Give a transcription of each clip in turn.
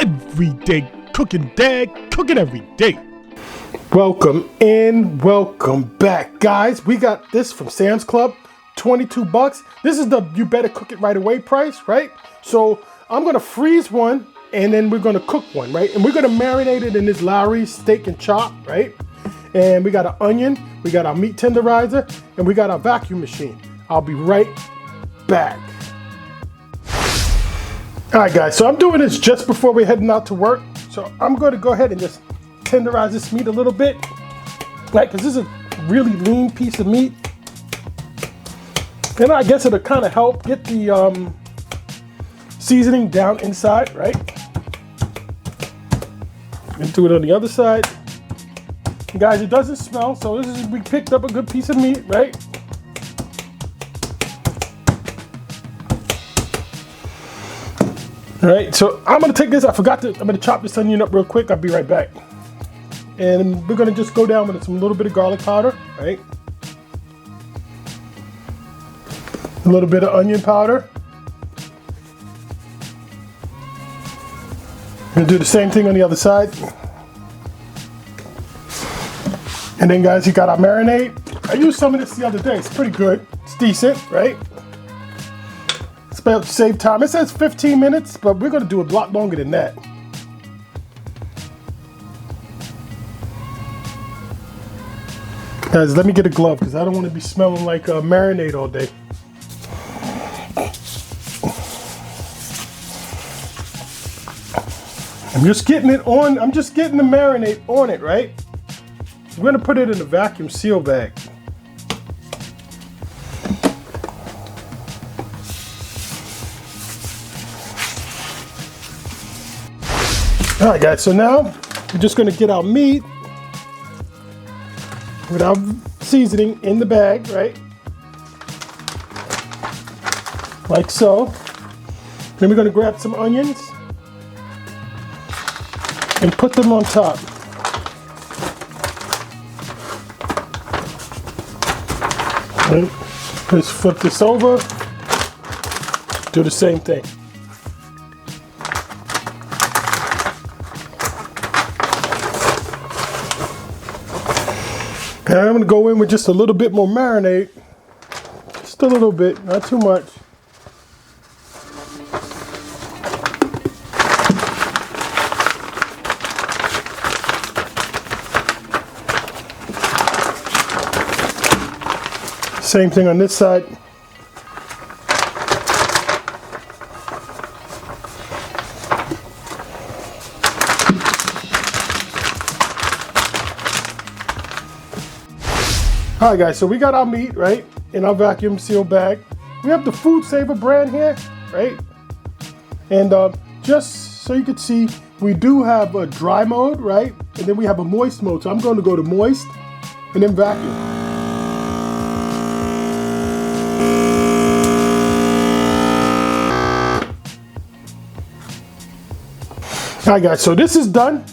everyday cooking dad, cooking every day. Welcome and welcome back, guys. We got this from Sam's Club, 22 bucks. This is the you better cook it right away price, right? So I'm gonna freeze one and then we're gonna cook one, right? And we're gonna marinate it in this Lawry steak and chop, right? And we got an onion, we got our meat tenderizer, and we got our vacuum machine. I'll be right back. All right, guys, so I'm doing this just before we're heading out to work. So I'm going to go ahead and just tenderize this meat a little bit, right? Because this is a really lean piece of meat. And I guess it'll kind of help get the seasoning down inside, right? And do it on the other side. And guys, it doesn't smell, so this is, we picked up a good piece of meat, right? All right, so I'm gonna take this, I'm gonna chop this onion up real quick. I'll be right back. And we're gonna just go down with some little bit of garlic powder, right? A little bit of onion powder. Gonna do the same thing on the other side. And then guys, you got our marinade. I used some of this the other day. It's pretty good. It's decent, right? It's about to save time. It says 15 minutes, but we're gonna do a lot longer than that. Guys, let me get a glove because I don't want to be smelling like marinade all day. I'm just getting it on. I'm just getting the marinade on it, right? We're gonna put it in a vacuum seal bag. All right, guys, so now we're just gonna get our meat with our seasoning in the bag, right? Like so. Then we're gonna grab some onions and put them on top. Right. Let's flip this over, do the same thing. And I'm gonna go in with just a little bit more marinade, just a little bit, not too much. Same thing on this side. All right, guys, so we got our meat, right, in our vacuum seal bag. We have the Food Saver brand here, right? And just so you can see, we do have a dry mode, right? And then we have a moist mode. So I'm going to go to moist and then vacuum. All right, guys, so this is done.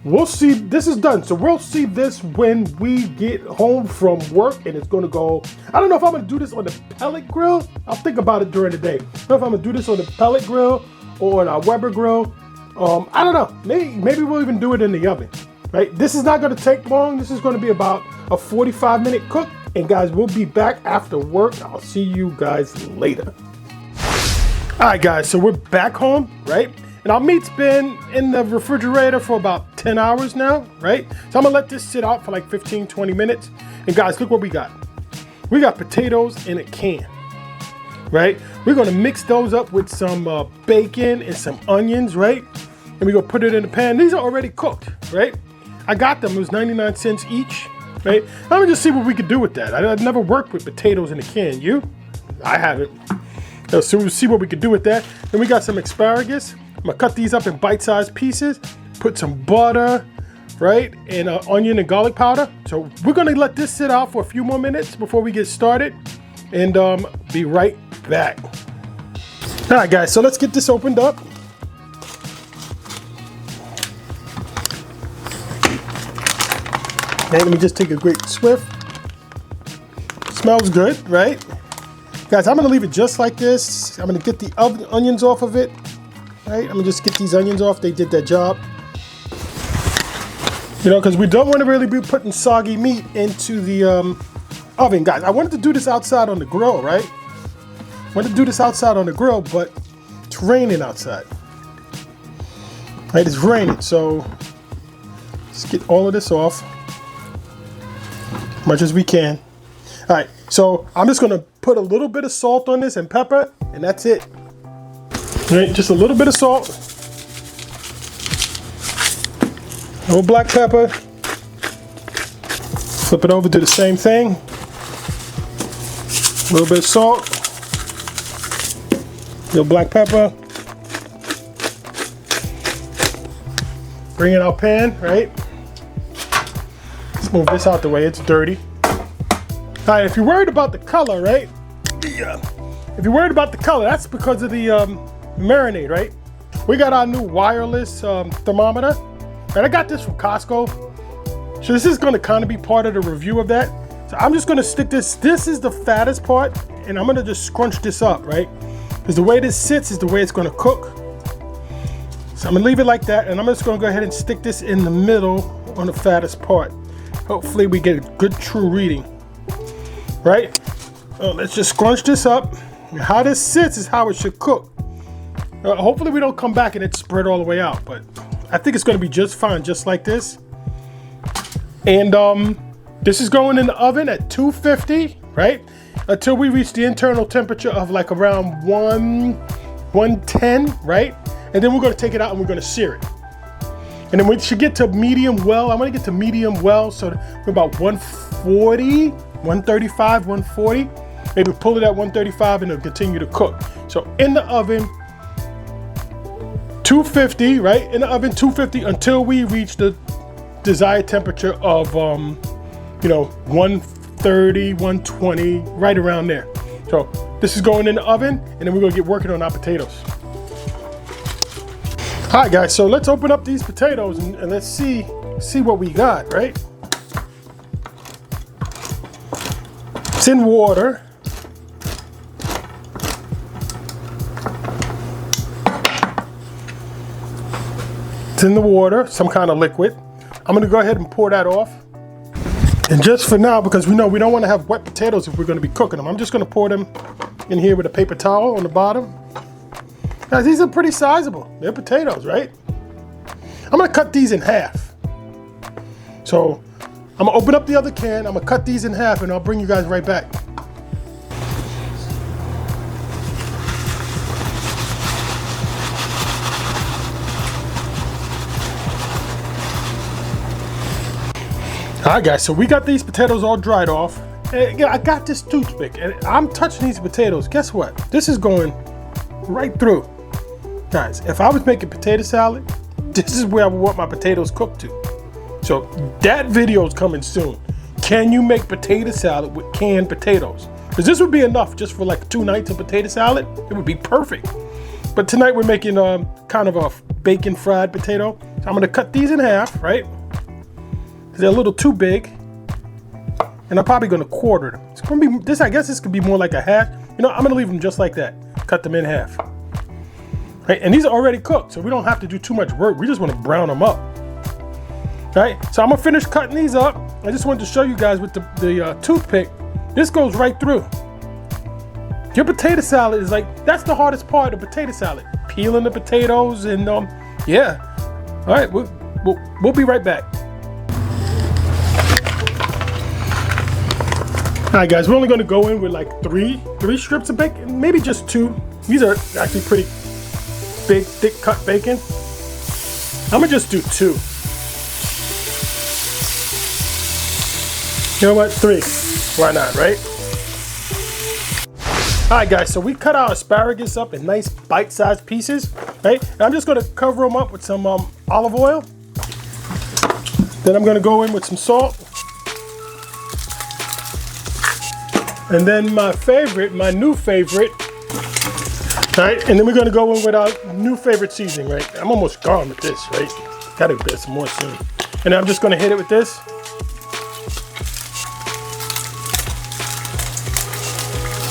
We'll see, this is done. So we'll see this when we get home from work, and it's gonna go, I don't know if I'm gonna do this on the pellet grill. I'll think about it during the day. I don't know if I'm gonna do this on the pellet grill or on our Weber grill. I don't know, maybe we'll even do it in the oven, right? This is not gonna take long. This is gonna be about a 45-minute cook. And guys, we'll be back after work. I'll see you guys later. All right, guys, so we're back home, right? And our meat's been in the refrigerator for about 10 hours now, right? So I'm gonna let this sit out for like 15, 20 minutes. And guys, look what we got. We got potatoes in a can, right? We're gonna mix those up with some bacon and some onions, right? And we're gonna put it in the pan. These are already cooked, right? I got them, it was 99 cents each, right? Let me just see what we could do with that. I've never worked with potatoes in a can, you? I haven't. So we'll see what we could do with that. Then we got some asparagus. I'm gonna cut these up in bite-sized pieces, put some butter, right, and onion and garlic powder. So we're gonna let this sit out for a few more minutes before we get started, and be right back. All right, guys, so let's get this opened up. Okay, let me just take a quick swift. Smells good, right? Guys, I'm gonna leave it just like this. I'm gonna get the onions off of it. right? I'm gonna just get these onions off. They did their job. You know, because we don't want to really be putting soggy meat into the oven, guys. I wanted to do this outside on the grill, right? I wanted to do this outside on the grill, but it's raining outside. Right, it's raining, so let's get all of this off as much as we can. All right, so I'm just gonna put a little bit of salt on this and pepper, and that's it. All right, just a little bit of salt, a little black pepper. Flip it over, do the same thing. A little bit of salt, a little black pepper. Bring in our pan, right? Let's move this out the way, it's dirty. All right, if you're worried about the color, right? Yeah. If you're worried about the color, that's because of the Marinade, right? We got our new wireless thermometer, and I got this from Costco. So this is gonna kind of be part of the review of that. So I'm just gonna stick this is the fattest part, and I'm gonna just scrunch this up, right? Because the way this sits is the way it's gonna cook. So I'm gonna leave it like that, and I'm just gonna go ahead and stick this in the middle on the fattest part. Hopefully we get a good true reading, right? So let's just scrunch this up. And how this sits is how it should cook. Hopefully we don't come back and it's spread all the way out, but I think it's gonna be just fine, just like this. And this is going in the oven at 250, right? Until we reach the internal temperature of like around 110, right? And then we're gonna take it out and we're gonna sear it. And then we should get to medium well. I'm gonna get to medium well, so we're about 140, 135, 140. Maybe pull it at 135 and it'll continue to cook. So in the oven, 250, right? In the oven, 250 until we reach the desired temperature of, 130, 120, right around there. So this is going in the oven, and then we're gonna get working on our potatoes. All right, guys, so let's open up these potatoes and let's see what we got, right? It's in water. It's in the water, some kind of liquid. I'm gonna go ahead and pour that off. And just for now, because we know we don't want to have wet potatoes if we're gonna be cooking them, I'm just gonna pour them in here with a paper towel on the bottom. Guys, these are pretty sizable. They're potatoes, right? I'm gonna cut these in half. So I'm gonna open up the other can, I'm gonna cut these in half, and I'll bring you guys right back. All right, guys, so we got these potatoes all dried off. And I got this toothpick, and I'm touching these potatoes. Guess what? This is going right through. Guys, if I was making potato salad, this is where I would want my potatoes cooked to. So that video is coming soon. Can you make potato salad with canned potatoes? Because this would be enough just for like 2 nights of potato salad. It would be perfect. But tonight we're making kind of a bacon fried potato. So I'm gonna cut these in half, right? They're a little too big. And I'm probably gonna quarter them. It's gonna be this, I guess this could be more like a half. You know, I'm gonna leave them just like that. Cut them in half. Right? And these are already cooked, so we don't have to do too much work. We just want to brown them up. Right? So I'm gonna finish cutting these up. I just wanted to show you guys with the toothpick. This goes right through. Your potato salad is like, that's the hardest part of potato salad. Peeling the potatoes and yeah. All right, we'll be right back. All right, guys, we're only gonna go in with like three strips of bacon, maybe just 2. These are actually pretty big, thick cut bacon. I'm gonna just do 2. You know what, 3, why not, right? All right, guys, so we cut our asparagus up in nice bite-sized pieces, right? And I'm just gonna cover them up with some olive oil. Then I'm gonna go in with some salt. And then my new favorite, right? And then we're gonna go in with our new favorite seasoning, right? I'm almost gone with this, right? Gotta get some more soon. And I'm just gonna hit it with this.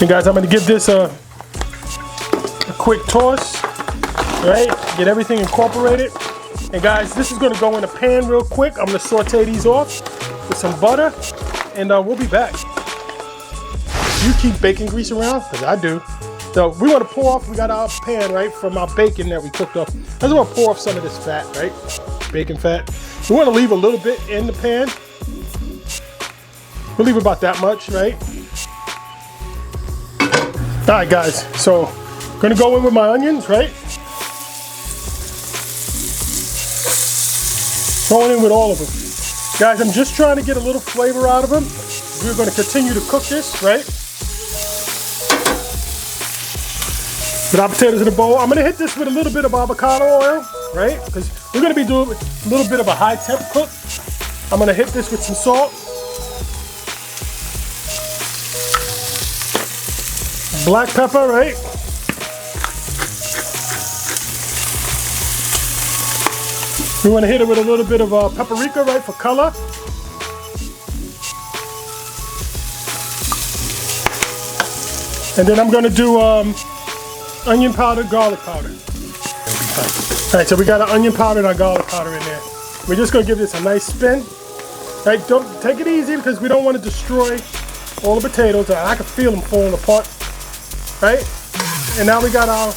And guys, I'm gonna give this a quick toss. right? Get everything incorporated. And guys, this is gonna go in a pan real quick. I'm gonna saute these off with some butter, and we'll be back. You keep bacon grease around? Because I do. So we want to pour off, we got our pan, right, from our bacon that we cooked off. I just want to pour off some of this fat, right? Bacon fat. We want to leave a little bit in the pan. We'll leave about that much, right? All right, guys, so I'm gonna go in with my onions, right? Going in with all of them. Guys, I'm just trying to get a little flavor out of them. We're gonna continue to cook this, right? With our potatoes in the bowl. I'm gonna hit this with a little bit of avocado oil, right? Because we're gonna be doing a little bit of a high temp cook. I'm gonna hit this with some salt. Black pepper, right? We wanna hit it with a little bit of paprika, right, for color. And then I'm gonna do onion powder, garlic powder. All right, so we got our onion powder and our garlic powder in there. We're just gonna give this a nice spin. All right, don't take it easy because we don't want to destroy all the potatoes. I can feel them falling apart, right? And now we got our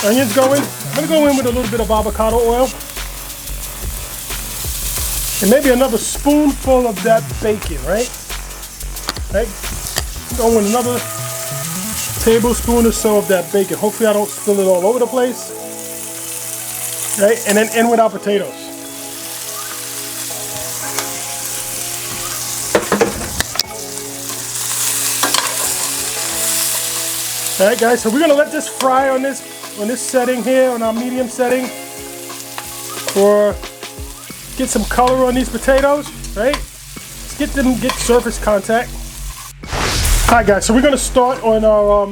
onions going. I'm gonna go in with a little bit of avocado oil. And maybe another spoonful of that bacon, right? Right? Go with another tablespoon or so of that bacon. Hopefully I don't spill it all over the place. Right? And then in with our potatoes. All right, guys, so we're gonna let this fry on this setting here, on our medium setting, for get some color on these potatoes, right? Let's get surface contact. All right, guys, so we're gonna start on our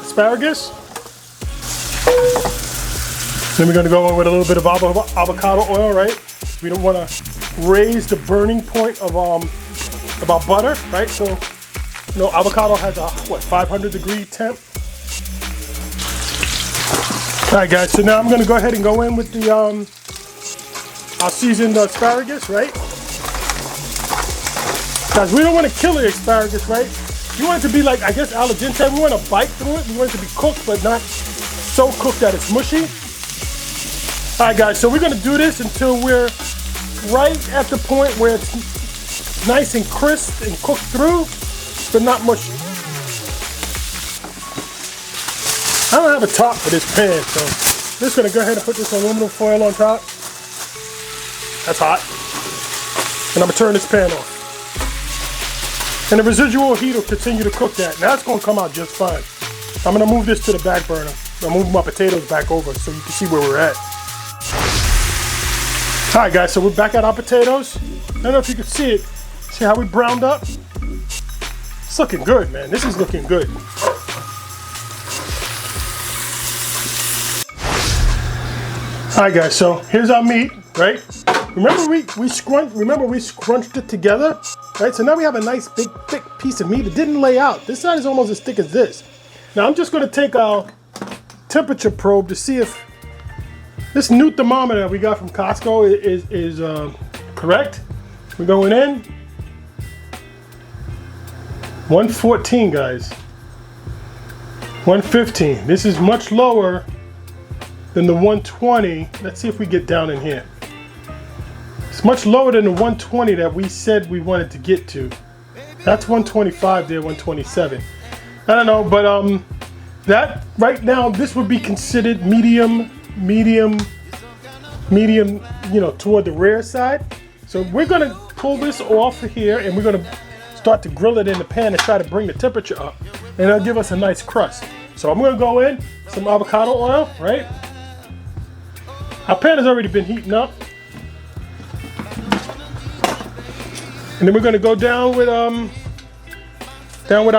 asparagus. Then we're gonna go in with a little bit of avocado oil, right? We don't wanna raise the burning point of our butter, right? So, you know, avocado has a, 500 degree temp. All right, guys, so now I'm gonna go ahead and go in with the, our seasoned asparagus, right? Guys, we don't want to kill the asparagus, right? We want it to be like, I guess, al dente. We want to bite through it. We want it to be cooked, but not so cooked that it's mushy. All right, guys, so we're going to do this until we're right at the point where it's nice and crisp and cooked through, but not mushy. I don't have a top for this pan, so I'm just going to go ahead and put this aluminum foil on top. That's hot. And I'm going to turn this pan off. And the residual heat will continue to cook that. Now it's gonna come out just fine. I'm gonna move this to the back burner. I'm moving my potatoes back over so you can see where we're at. All right, guys, so we're back at our potatoes. I don't know if you can see it. See how we browned up? It's looking good, man. This is looking good. All right, guys, so here's our meat, right? Remember we scrunched it together, right? So now we have a nice big thick piece of meat. It didn't lay out. This side is almost as thick as this. Now I'm just gonna take our temperature probe to see if this new thermometer that we got from Costco is correct. We're going in. 114, guys. 115. This is much lower than the 120. Let's see if we get down in here. It's much lower than the 120 that we said we wanted to get to. That's 125 there, 127. I don't know, but that right now, this would be considered medium, you know, toward the rare side. So we're gonna pull this off of here and we're gonna start to grill it in the pan and try to bring the temperature up. And it'll give us a nice crust. So I'm gonna go in, some avocado oil, right? Our pan has already been heating up. And then we're gonna go down with our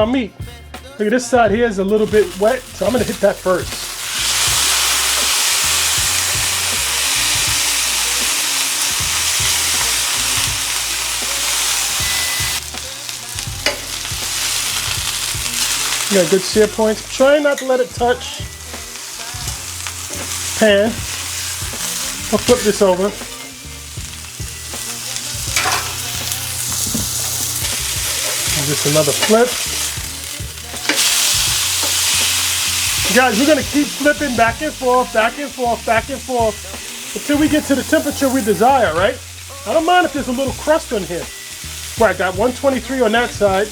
meat. Look at this side here is a little bit wet, so I'm gonna hit that first. You got good sear points. Try not to let it touch pan. I'll flip this over. And just another flip. Guys, we're gonna keep flipping back and forth, back and forth, back and forth until we get to the temperature we desire, right? I don't mind if there's a little crust on here. Right, got 123 on that side,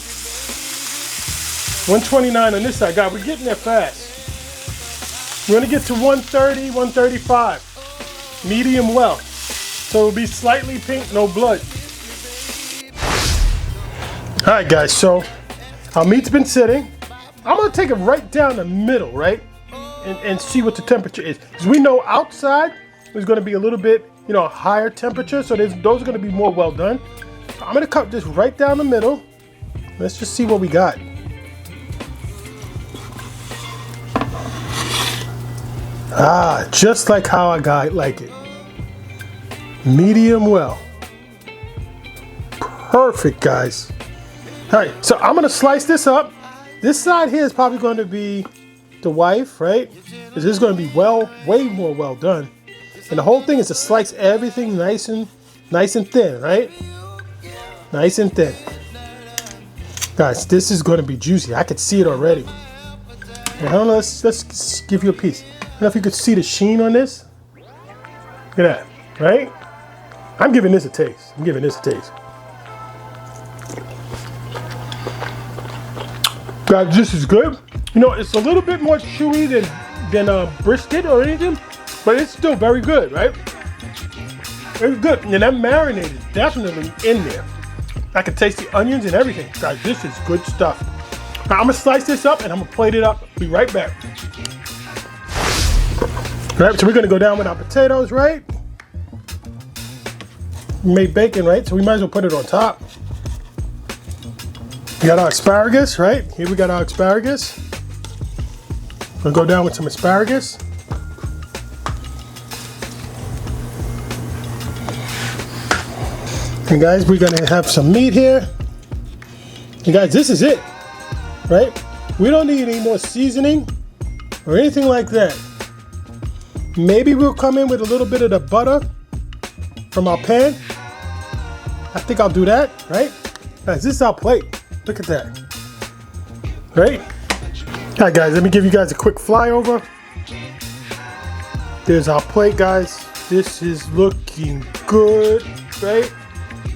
129 on this side. God, we're getting there fast. We're gonna get to 130, 135. Medium well. So it'll be slightly pink, no blood. All right, guys, so our meat's been sitting. I'm gonna take it right down the middle, right? And see what the temperature is. Because we know outside is gonna be a little bit, you know, higher temperature, so those are gonna be more well done. So I'm gonna cut this right down the middle. Let's just see what we got. Ah, just like how I like it. Medium well. Perfect, guys. All right, so I'm gonna slice this up. This side here is probably going to be the wife, right? This is going to be way more well done. And the whole thing is to slice everything nice and thin, right? Nice and thin. Guys, this is going to be juicy. I can see it already. And I don't know, let's give you a piece. I don't know if you could see the sheen on this. Look at that, right? I'm giving this a taste. Guys, this is good. You know, it's a little bit more chewy than brisket or anything, but it's still very good, right? It's good, and that marinade is definitely in there. I can taste the onions and everything. Guys, this is good stuff. Now, I'm gonna slice this up and I'm gonna plate it up. Be right back. All right, so we're gonna go down with our potatoes, right? We made bacon, right? So we might as well put it on top. We got our asparagus, right? Here we got our asparagus. We'll go down with some asparagus. And guys, we're gonna have some meat here. And guys, this is it, right? We don't need any more seasoning or anything like that. Maybe we'll come in with a little bit of the butter from our pan. I think I'll do that, right? Guys, this is our plate. Look at that. Right? All right, guys, let me give you guys a quick flyover. There's our plate, guys. This is looking good, right?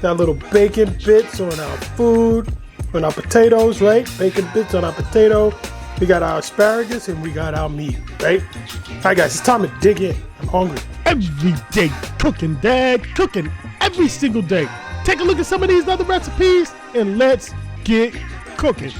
Got little bacon bits on our food, on our potatoes, right? Bacon bits on our potato. We got our asparagus and we got our meat, right? All right, guys, it's time to dig in. I'm hungry. Every day cooking, Dad. Cooking every single day. Take a look at some of these other recipes and let's get cooking.